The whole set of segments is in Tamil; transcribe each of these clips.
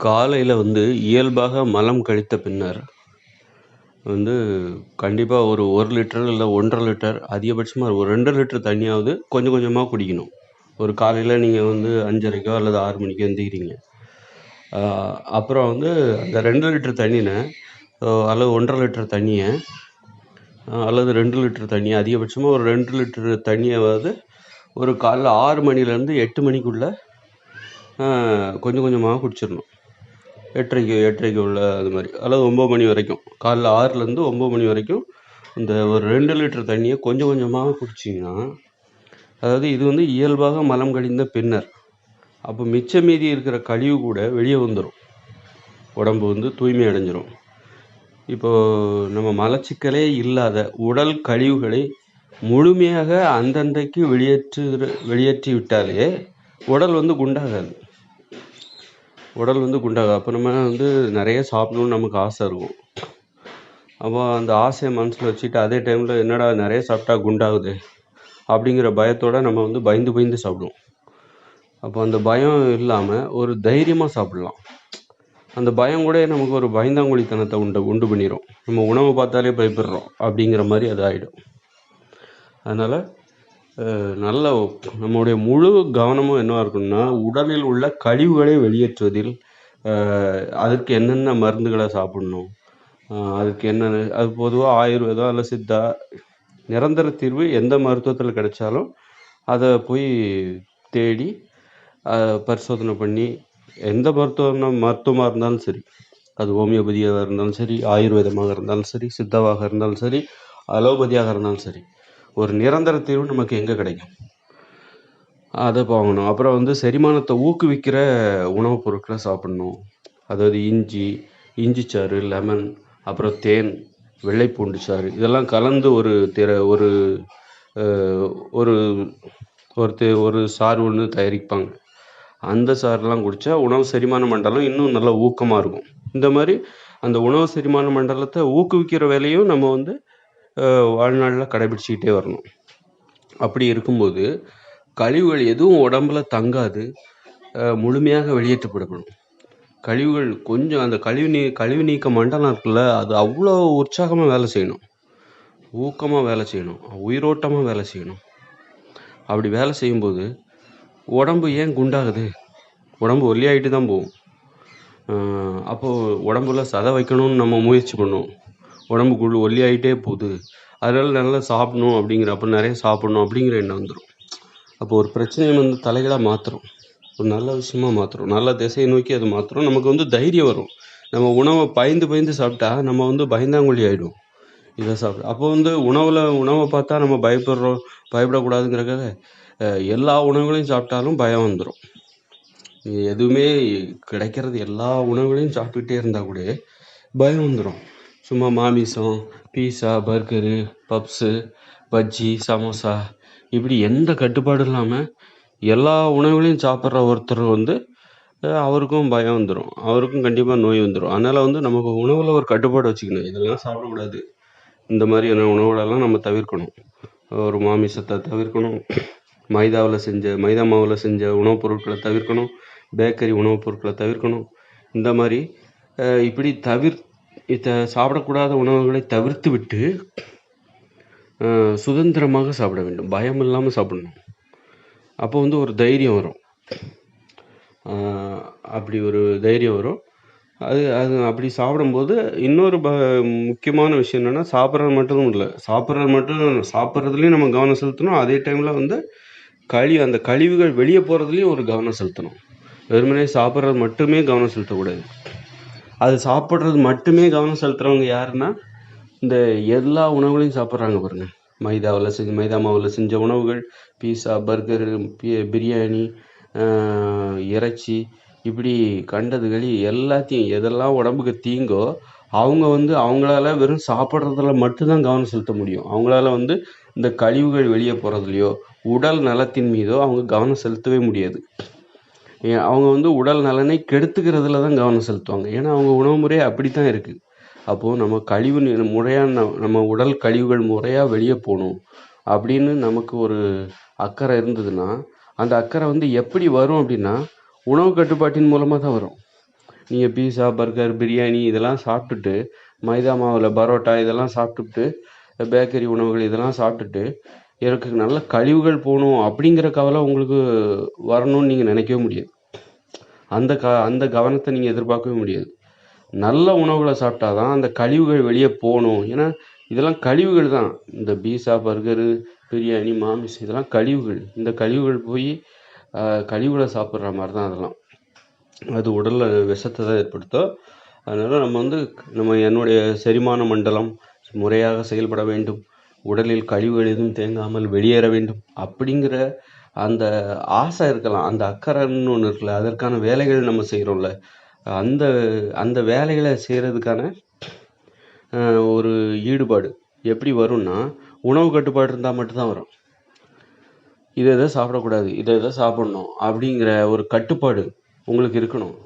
காலையில இயல்பாக மலம் கழித்த பின்னர் வந்து கண்டிப்பா ஒரு 1 லிட்டர் இல்ல 1 1/2 லிட்டர் அதிகபட்சமா ஒரு 2 லிட்டர் தண்ணியாவது கொஞ்சம் கொஞ்சமா குடிக்கணும். ஒரு காலையில நீங்க 5:30க்கோ அல்லது 6 மணிக்கோ எந்திரிக்கிறீங்க. அப்புறம் அந்த 2 லிட்டர் தண்ணீன அல்லது 1 1/2 லிட்டர் தண்ணிய அல்லது 2 லிட்டர் தண்ணி அதிகபட்சமா ஒரு 2 லிட்டர் தண்ணியாவது ஒரு காலைல 6 மணிலேருந்து 8 மணிக்குள்ள கொஞ்சம் கொஞ்சமா குடிச்சிரணும். 8:30க்கு உள்ள அது மாதிரி அல்லது 9 மணி வரைக்கும் காலைல 6லேருந்து 9 மணி வரைக்கும் இந்த ஒரு 2 லிட்டர் தண்ணியை கொஞ்சம் கொஞ்சமாக குடிச்சிங்கன்னா, அதாவது இது இயல்பாக மலம் கழிந்த பின்னர், அப்போ மிச்ச மீதி இருக்கிற கழிவு கூட வெளியே வந்துடும், உடம்பு தூய்மை அடைஞ்சிரும். இப்போது நம்ம மலச்சிக்கலே இல்லாத உடல் கழிவுகளை முழுமையாக அந்தந்தைக்கு வெளியேற்றி விட்டாலே உடல் குண்டாகாது. குண்டாகும். அப்போ நம்ம நிறைய சாப்பிடணும்னு நமக்கு ஆசை இருக்கும். அப்போ அந்த ஆசையை மனசில் வச்சுட்டு அதே டைமில் என்னடா நிறைய சாப்பிட்டா குண்டாகுது அப்படிங்கிற பயத்தோடு நம்ம பயந்து சாப்பிடுவோம். அப்போ அந்த பயம் இல்லாமல் ஒரு தைரியமாக சாப்பிடலாம். அந்த பயம் கூட நமக்கு ஒரு பயந்தாங்குழித்தனத்தை உண்டு பண்ணிடும். நம்ம உணவை பார்த்தாலே பயப்படுறோம் அப்படிங்கிற மாதிரி அது ஆகிடும். அதனால் நல்ல நம்முடைய முழு கவனமும் என்னவாக இருக்கணும்னா, உடலில் உள்ள கழிவுகளை வெளியேற்றுவதில் அதற்கு என்னென்ன மருந்துகளை சாப்பிடணும், அதுக்கு என்னென்ன அது பொதுவாக ஆயுர்வேதம் அல்ல சித்தா நிரந்தர தீர்வு எந்த மருத்துவத்தில் கிடைச்சாலும் அதை போய் தேடி பரிசோதனை பண்ணி எந்த மருத்துவமாக இருந்தாலும் சரி, அது ஹோமியோபதியாக இருந்தாலும் சரி, ஆயுர்வேதமாக இருந்தாலும் சரி, சித்தாவாக இருந்தாலும் சரி, அலோபதியாக இருந்தாலும் சரி, ஒரு நிரந்தர தீர்வு நமக்கு எங்கே கிடைக்கும் அதை வாங்கணும். அப்புறம் செரிமானத்தை ஊக்குவிக்கிற உணவுப் பொருட்களை சாப்பிடணும். அதாவது இஞ்சி சாறு, லெமன், அப்புறம் தேன், வெள்ளைப்பூண்டு சாறு இதெல்லாம் கலந்து ஒரு சாறு தயாரிப்பாங்க. அந்த சாரெலாம் குடித்தா உணவு செரிமான மண்டலம் இன்னும் நல்லா ஊக்கமாக இருக்கும். இந்த மாதிரி அந்த உணவு செரிமான மண்டலத்தை ஊக்குவிக்கிற வேலையும் நம்ம வாழ்நாளில் கடைபிடிச்சிக்கிட்டே வரணும். அப்படி இருக்கும்போது கழிவுகள் எதுவும் உடம்புல தங்காது, முழுமையாக வெளியேற்றப்படணும். கழிவுகள் கொஞ்சம் அந்த கழிவு நீக்க மண்டலம் இருக்குல்ல, அது அவ்வளோ உற்சாகமாக வேலை செய்யணும், ஊக்கமாக வேலை செய்யணும், உயிரோட்டமாக வேலை செய்யணும். அப்படி வேலை செய்யும்போது உடம்பு ஏன் குண்டாகுது? உடம்பு ஒல்லியாகிட்டு தான் போகும். அப்போது உடம்புல சதை வைக்கணும்னு நம்ம முயற்சி பண்ணுவோம், உடம்புக்குள்ள ஒல்லியாகிட்டே போகுது. அதனால் நல்லா சாப்பிடணும் அப்புறம் நிறைய சாப்பிடணும் அப்படிங்கிற எண்ணம் வந்துடும். அப்போ ஒரு பிரச்சனையை தலைகளாக மாற்றுறோம், ஒரு நல்ல விஷயமா மாற்றுறோம், நல்ல திசையை நோக்கி அதை மாற்றுறோம். நமக்கு தைரியம் வரும். நம்ம உணவை பயந்து சாப்பிட்டா நம்ம பயந்தாங்கொல்லி ஆகிடும் இதை சாப்பிட. அப்போ உணவை பார்த்தா நம்ம பயப்படக்கூடாதுங்கிறக்காக எல்லா உணவுகளையும் சாப்பிட்டாலும் பயம் வந்துடும். எதுவுமே கிடைக்கிறது எல்லா உணவுகளையும் சாப்பிட்டுட்டே இருந்தால் கூட பயம் வந்துடும். சும்மா மாமிசம், பீஸா, பர்கரு, பப்ஸு, பஜ்ஜி, சமோசா இப்படி எந்த கட்டுப்பாடும் இல்லாமல் எல்லா உணவுகளையும் சாப்பிட்ற ஒருத்தர் அவருக்கும் பயம் வந்துடும், அவருக்கும் கண்டிப்பாக நோய் வந்துடும். அதனால் நமக்கு உணவில் ஒரு கட்டுப்பாடு வச்சுக்கணும். இதெல்லாம் சாப்பிடக்கூடாது, இந்த மாதிரியான உணவுகளெல்லாம் நம்ம தவிர்க்கணும். ஒரு மாமிசத்தை தவிர்க்கணும், மைதா மாவில் செஞ்ச உணவுப் பொருட்களை தவிர்க்கணும், பேக்கரி உணவுப் பொருட்களை தவிர்க்கணும். இந்த மாதிரி இப்படி சாப்பிடக்கூடாத உணவுகளை தவிர்த்து விட்டு சுதந்திரமாக சாப்பிட வேண்டும், பயம் இல்லாமல் சாப்பிடணும். அப்போ ஒரு தைரியம் வரும். அப்படி ஒரு தைரியம் வரும். அது அப்படி சாப்பிடும்போது இன்னொரு முக்கியமான விஷயம் என்னென்னா, சாப்பிட்றது மட்டும் இல்லை, சாப்பிட்றதுலேயும் நம்ம கவனம் செலுத்தணும். அதே டைமில் அந்த கழிவுகள் வெளியே போகிறதுலையும் ஒரு கவனம் செலுத்தணும். வெறுமனே சாப்பிட்றது மட்டுமே கவனம் செலுத்தக்கூடாது. அது சாப்பிட்றது மட்டுமே கவனம் செலுத்துகிறவங்க யாருன்னா, இந்த எல்லா உணவுகளையும் சாப்பிட்றாங்க பாருங்க, மைதா மாவில் செஞ்ச உணவுகள், பீஸா, பர்கரு, பிரியாணி, இறைச்சி, இப்படி கண்டதுகளி எல்லாத்தையும் எதெல்லாம் உடம்புக்கு தீங்கோ அவங்க அவங்களால வெறும் சாப்பிட்றதுல மட்டும்தான் கவனம் செலுத்த முடியும். அவங்களால இந்த கழிவுகள் வெளியே போகிறதுலையோ உடல் நலத்தின் மீதோ அவங்க கவனம் செலுத்தவே முடியாது. அவங்க உடல் நலனை கெடுத்துக்கிறதுல தான் கவனம் செலுத்துவாங்க. ஏன்னா அவங்க உணவு முறையே அப்படித்தான் இருக்குது. அப்போது நம்ம நம்ம உடல் கழிவுகள் முறையாக வெளியே போகணும் அப்படின்னு நமக்கு ஒரு அக்கறை இருந்ததுன்னா, அந்த அக்கறை எப்படி வரும் அப்படின்னா, உணவு கட்டுப்பாட்டின் மூலமாக தான் வரும். நீங்கள் பீஸா, பர்கர், பிரியாணி இதெல்லாம் சாப்பிட்டுட்டு, மைதா மாவில் பரோட்டா இதெல்லாம் சாப்பிட்டுட்டு, பேக்கரி உணவுகள் இதெல்லாம் சாப்பிட்டுட்டு, எனக்கு நல்ல கழிவுகள் போகணும் அப்படிங்கிற கவலை உங்களுக்கு வரணும்னு நீங்கள் நினைக்கவே முடியாது. அந்த கவனத்தை நீங்கள் எதிர்பார்க்கவே முடியாது. நல்ல உணவுகளை சாப்பிட்டா தான் அந்த கழிவுகள் வெளியே போகணும். ஏன்னா இதெல்லாம் கழிவுகள் தான். இந்த பீஸா, பர்கரு, பிரியாணி, மாமிஸ் இதெல்லாம் கழிவுகள். இந்த கழிவுகள் போய் கழிவுகளை சாப்பிட்ற மாதிரி தான் அதெல்லாம். அது உடலில் விஷத்தை தான் ஏற்படுத்தும். அதனால் நம்ம என்னுடைய செரிமான மண்டலம் முறையாக செயல்பட வேண்டும், உடலில் கழிவுகள் எதுவும் தேங்காமல் வெளியேற வேண்டும் அப்படிங்கிற அந்த ஆசை இருக்கலாம். அந்த அக்கறைன்னு ஒன்று இருக்குல்ல, அதற்கான வேலைகள் நம்ம செய்கிறோம்ல, அந்த அந்த வேலைகளை செய்கிறதுக்கான ஒரு ஈடுபாடு எப்படி வரும்னா, உணவு கட்டுப்பாடு இருந்தால் மட்டும்தான் வரும். இதை சாப்பிடக்கூடாது, இதை சாப்பிடணும் அப்படிங்கிற ஒரு கட்டுப்பாடு உங்களுக்கு இருக்கணும்.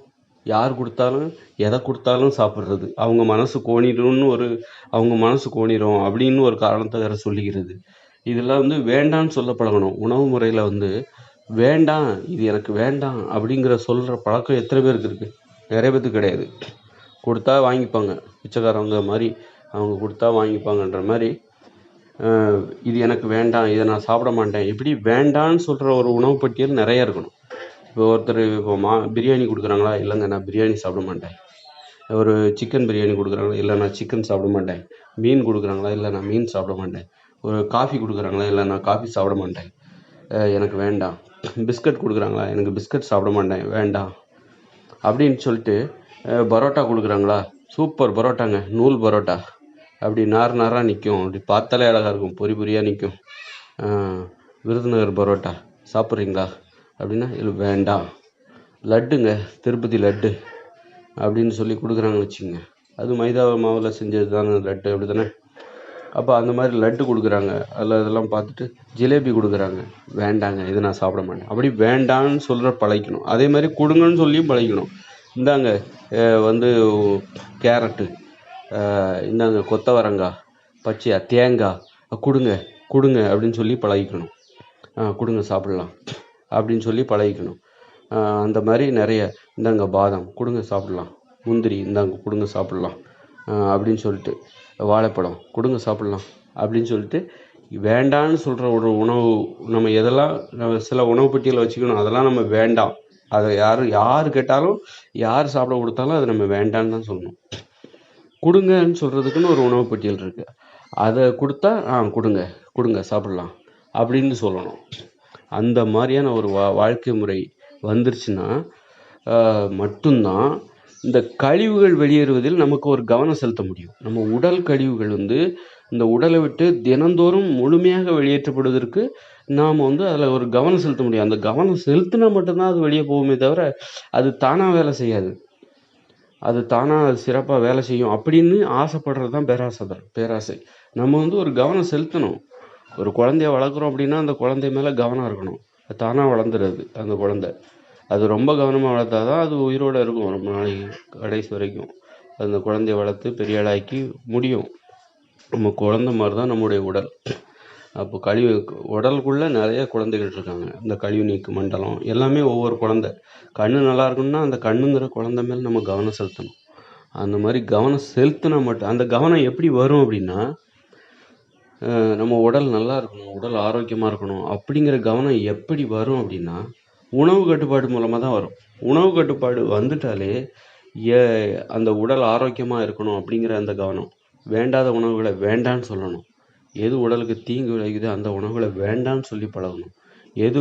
யார் கொடுத்தாலும் எதை கொடுத்தாலும் சாப்பிட்றது, அவங்க மனசு கோணிடும் அப்படின்னு ஒரு காரணத்தை வேற சொல்லிக்கிறது. இதெல்லாம் வேண்டான்னு சொல்ல பழகணும். உணவு முறையில் வேண்டாம், இது எனக்கு வேண்டாம் அப்படிங்கிற சொல்கிற பழக்கம் எத்தனை பேருக்கு இருக்குது? நிறைய பேருக்கு கிடையாது. கொடுத்தா வாங்கிப்பாங்க, பிச்சைக்காரவங்க மாதிரி அவங்க கொடுத்தா வாங்கிப்பாங்கன்ற மாதிரி. இது எனக்கு வேண்டாம், இதை நான் சாப்பிட மாட்டேன், இப்படி வேண்டான்னு சொல்கிற ஒரு உணவு பட்டியல் நிறைய இருக்கணும். இப்போ ஒருத்தர் பிரியாணி கொடுக்குறாங்களா, இல்லைங்க நான் பிரியாணி சாப்பிட மாட்டேன். ஒரு சிக்கன் பிரியாணி கொடுக்குறாங்களா, இல்லை நான் சிக்கன் சாப்பிட மாட்டேன். மீன் கொடுக்குறாங்களா, இல்லை நான் மீன் சாப்பிட மாட்டேன். ஒரு காஃபி கொடுக்குறாங்களா, இல்லை நான் காஃபி சாப்பிட மாட்டேன், எனக்கு வேண்டாம். பிஸ்கட் கொடுக்குறாங்களா, எனக்கு பிஸ்கட் சாப்பிட மாட்டேன், வேண்டாம் அப்படின்னு சொல்லிட்டு. பரோட்டா கொடுக்குறாங்களா, சூப்பர் பரோட்டாங்க, நூல் பரோட்டா, அப்படி நாராக நிற்கும், அப்படி பார்த்தாலே அழகாக இருக்கும், பொறி பொரியாக நிற்கும். விருதுநகர் பரோட்டா சாப்பிட்றீங்களா அப்படின்னா, இல்லை வேண்டாம். லட்டுங்க, திருப்பதி லட்டு அப்படின்னு சொல்லி கொடுக்குறாங்கன்னு வச்சுக்கோங்க. அது மைதா மாவில் செஞ்சது தானே லட்டு, அப்படி தானே? அப்போ அந்த மாதிரி லட்டு கொடுக்குறாங்க, அதில் இதெல்லாம் பார்த்துட்டு ஜிலேபி கொடுக்குறாங்க, வேண்டாங்க, இதை நான் சாப்பிட மாட்டேன். அப்படி வேண்டான்னு சொல்கிற பழகிக்கணும். அதே மாதிரி கொடுங்கன்னு சொல்லியும் பழகிக்கணும். இந்தாங்க கேரட்டு, இந்தாங்க கொத்தவரங்காய், பச்சையா தேங்காய், கொடுங்க அப்படின்னு சொல்லி பழகிக்கணும். கொடுங்க சாப்பிட்லாம் அப்படின்னு சொல்லி பழகிக்கணும். அந்த மாதிரி நிறைய, இந்தாங்க பாதாம் கொடுங்க சாப்பிட்லாம், முந்திரி இந்தாங்க கொடுங்க சாப்பிட்லாம் அப்படின்னு சொல்லிட்டு, வாழைப்பழம் கொடுங்க சாப்பிட்லாம் அப்படின்னு சொல்லிட்டு, வேண்டான்னு சொல்கிற ஒரு உணவு நம்ம நம்ம சில உணவு பட்டியலை வச்சுக்கணும். அதெல்லாம் நம்ம வேண்டாம், அதை யார் கேட்டாலும் யார் சாப்பிட கொடுத்தாலும் அதை நம்ம வேண்டான்னு தான் சொல்லணும். கொடுங்கன்னு சொல்கிறதுக்குன்னு ஒரு உணவு பட்டியல் இருக்குது. அதை கொடுத்தா கொடுங்க சாப்பிட்லாம் அப்படின்னு சொல்லணும். அந்த மாதிரியான ஒரு வாழ்க்கை முறை வந்துருச்சுன்னா மட்டும்தான் இந்த கழிவுகள் வெளியேறுவதில் நமக்கு ஒரு கவனம் செலுத்த முடியும். நம்ம உடல் கழிவுகள் இந்த உடலை விட்டு தினந்தோறும் முழுமையாக வெளியேற்றப்படுவதற்கு நாம் அதில் ஒரு கவனம் செலுத்த முடியும். அந்த கவனம் செலுத்தினா மட்டும்தான் அது வெளியே போகுமே தவிர அது தானாக வேலை செய்யாது. அது தானாக சிறப்பாக வேலை செய்யும் அப்படின்னு ஆசைப்படுறது தான் பேராசை. நம்ம ஒரு கவனம் செலுத்தணும். ஒரு குழந்தைய வளர்க்குறோம் அப்படின்னா அந்த குழந்தை மேலே கவனம் இருக்கணும். அது தானாக வளர்ந்துடுறது அந்த குழந்தை. அது ரொம்ப கவனமாக வளர்த்தா தான் அது உயிரோடு இருக்கும் ரொம்ப நாளைக்கு, கடைசி வரைக்கும். அந்த குழந்தைய வளர்த்து பெரிய ஆளாக்கி முடியும். நம்ம குழந்தை மாதிரி தான் நம்முடைய உடல். அப்போ உடலுக்குள்ளே நிறைய குழந்தைகள் இருக்காங்க. இந்த கழிவு நீக்கு மண்டலம் எல்லாமே ஒவ்வொரு குழந்தை. கண்ணு நல்லா இருக்கணும்னா அந்த கண்ணுங்கிற குழந்தை மேலே நம்ம கவனம் செலுத்தணும். அந்த மாதிரி கவனம் செலுத்தினா மட்டும் அந்த கவனம் எப்படி வரும் அப்படின்னா, நம்ம உடல் நல்லா இருக்கணும், உடல் ஆரோக்கியமாக இருக்கணும் அப்படிங்கிற கவனம் எப்படி வரும் அப்படின்னா, உணவு கட்டுப்பாடு மூலமாக தான் வரும். உணவு கட்டுப்பாடு வந்துட்டாலே அந்த உடல் ஆரோக்கியமாக இருக்கணும் அப்படிங்கிற அந்த கவனம். வேண்டாத உணவுகளை வேண்டான்னு சொல்லணும். எது உடலுக்கு தீங்கு விளைக்குதோ அந்த உணவுகளை வேண்டான்னு சொல்லி பழகணும். எது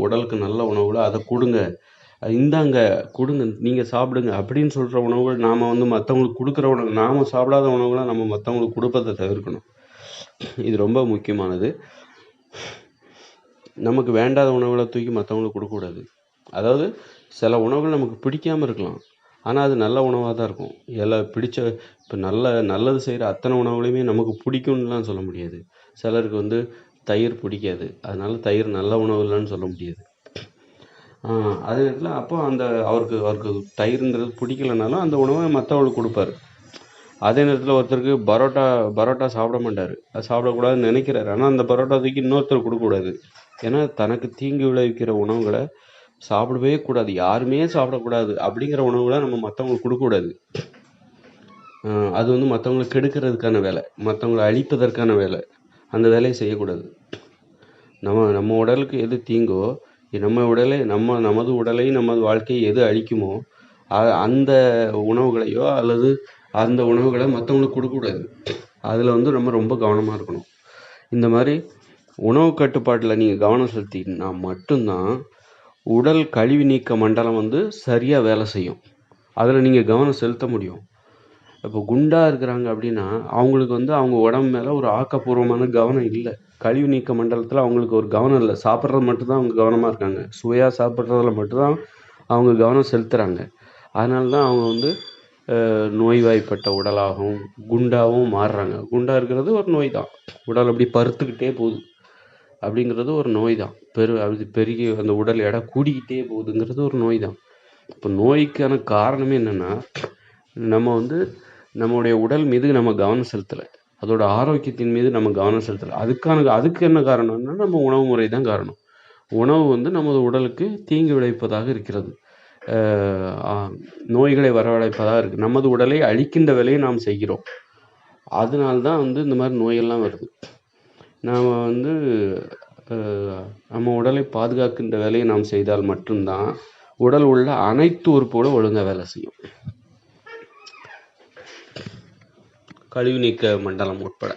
உடலுக்கு நல்ல உணவுகளோ அதை கொடுங்க, இந்தாங்க கொடுங்க, நீங்கள் சாப்பிடுங்க அப்படின்னு சொல்கிற உணவுகள் நாம் மற்றவங்களுக்கு கொடுக்குற உணவு, நாம் சாப்பிடாத உணவுகளை நம்ம மற்றவங்களுக்கு கொடுப்பதை தவிர்க்கணும். இது ரொம்ப முக்கியமானது. நமக்கு வேண்டாத உணவுகளை தூக்கி மற்றவங்களுக்கு கொடுக்கக்கூடாது. அதாவது சில உணவுகள் நமக்கு பிடிக்காமல் இருக்கலாம், ஆனால் அது நல்ல உணவாக தான் இருக்கும். இப்போ நல்லது செய்கிற அத்தனை உணவுகளையுமே நமக்கு பிடிக்கும்னுலாம் சொல்ல முடியாது. சிலருக்கு தயிர் பிடிக்காது, அதனால தயிர் நல்ல உணவு இல்லைன்னு சொல்ல முடியாது. அதே நேரத்தில் அப்போ அவருக்கு தயிர்ன்றது பிடிக்கலனாலும் அந்த உணவை மற்றவங்களுக்கு கொடுப்பாரு. அதே நேரத்தில் ஒருத்தருக்கு பரோட்டா சாப்பிட மாட்டார், அது சாப்பிடக்கூடாதுன்னு நினைக்கிறாரு, ஆனால் அந்த பரோட்டா தூக்கி இன்னொருத்தர் கொடுக்கக்கூடாது. ஏன்னா தனக்கு தீங்கு விளைவிக்கிற உணவுகளை சாப்பிடவே கூடாது, யாருமே சாப்பிடக்கூடாது அப்படிங்கிற உணவுகளை நம்ம மற்றவங்களுக்கு கொடுக்கக்கூடாது. அது வந்து மற்றவங்களை கெடுக்கிறதுக்கான வேலை, மற்றவங்களை அழிப்பதற்கான வேலை. அந்த வேலையை செய்யக்கூடாது. நம்ம உடலுக்கு எது தீங்கோ, நமது உடலை நமது வாழ்க்கையை எது அழிக்குமோ அந்த உணவுகளையோ அல்லது அந்த உணவுகளை மற்றவங்களுக்கு கொடுக்கக்கூடாது. அதில் வந்து நம்ம ரொம்ப கவனமாக இருக்கணும். இந்த மாதிரி உணவு கட்டுப்பாட்டில் நீங்கள் கவனம் செலுத்தினா மட்டும்தான் உடல் கழிவு நீக்க மண்டலம் வந்து சரியாக வேலை செய்யும். அதில் நீங்கள் கவனம் செலுத்த முடியும். இப்போ குண்டாக இருக்கிறாங்க அப்படின்னா அவங்களுக்கு வந்து அவங்க உடம்பு மேலே ஒரு ஆக்கப்பூர்வமான கவனம் இல்லை. கழிவு நீக்க மண்டலத்தில் அவங்களுக்கு ஒரு கவனம் இல்லை. சாப்பிட்றது மட்டும்தான் அவங்க கவனமாக இருக்காங்க. சுவையாக சாப்பிட்றதுல மட்டும்தான் அவங்க கவனம் செலுத்துகிறாங்க. அதனால தான் அவங்க வந்து நோய்வாய்ப்பட்ட உடலாகவும் குண்டாகவும் மாறுறாங்க. குண்டாக இருக்கிறது ஒரு நோய் தான். உடல் அப்படி பருத்துக்கிட்டே போகுது அப்படிங்கிறது ஒரு நோய் தான். அது பெருகி அந்த உடல் எடை கூடிக்கிட்டே போகுதுங்கிறது ஒரு நோய் தான். இப்போ நோய்க்கான காரணமே என்னென்னா, நம்ம வந்து நம்மளுடைய உடல் மீது நம்ம கவனம் செலுத்தலை, அதோட ஆரோக்கியத்தின் மீது நம்ம கவனம் செலுத்தலை. அதுக்கு என்ன காரணம்னா நம்ம உணவு முறை தான் காரணம். உணவு வந்து நமது உடலுக்கு தீங்கு விளைவிப்பதாக இருக்கிறது, நோய்களை வரவழைப்பதாக இருக்குது. நமது உடலை அழிக்கின்ற வேலையை நாம் செய்கிறோம். அதனால்தான் வந்து இந்த மாதிரி நோயெல்லாம் வருது. நாம் வந்து நம்ம உடலை பாதுகாக்கின்ற வேலையை நாம் செய்தால் மட்டும்தான் உடல் உள்ள அனைத்து உறுப்புகளும் ஒழுங்காக வேலை செய்யும், கழிவு நீக்க மண்டலம் உட்பட.